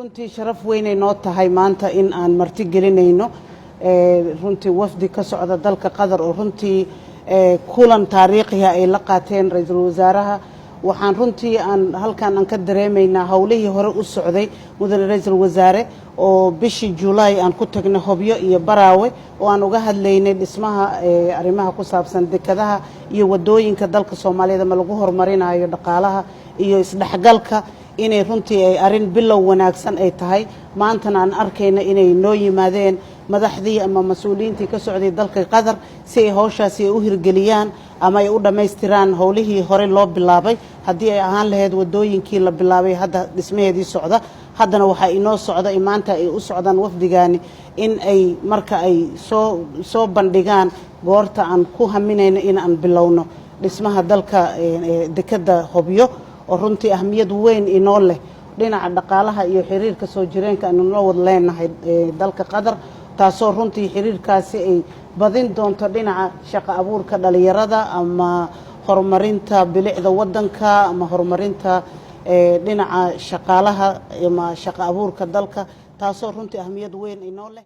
runtii sharaf weyn ay noo tahay maanta in aan marti gelinayno runtii wafdi ka socda dalka qadar oo runtii kulan taariikhi ah ay la qaateen ra'iisul wasaaraha waxaan runtii aan halkan aan ka dareemaynaa hawlihii hore u socday mudane ra'iisul wasaare oo bishii July aan ku tagnay Hobyo iyo Baraawe oo aan uga hadlaynay dhismaha arrimaha ku saabsan dekadaha iyo wadooyinka dalka Soomaaliyeed ma lagu horumarinayo dhaqaalaha iyo isdhaxgalka inay runtii ay arin bilow wanaagsan ay tahay maantana aan arkayna inay noo yimaadeen madaxdii ama mas'uuliyiintii ka socday dalka qadar si ay hawshaasi u hirgeliyaan ama ay u dhameystiraan hawlihii hore loo bilaabay haddii ay ahaan lahayd wadooyinkii la bilaabay hadda dhismaheedii socda haddana waxa inoo socda maanta ay u socdaan wafdigaani in ay marka ay soo bandhigaan goorta aan ku haminayno in aan bilowno dhismaha dalka dekada Hobyo oo runtii ahmiyad weyn inoo leh dhinaca dhaqaalaha iyo xiriirka soo jireenka aan noo wada leenahay dalka qadar taasoo runtii xiriirkaasi ay badin doonto dhinaca shaqo abuurka dhalinyarada ama horumarinta bilicda wadanka ama horumarinta dhinaca shaqaalaha ama shaqo abuurka dalka taasoo runtii ahmiyad weyn inoo leh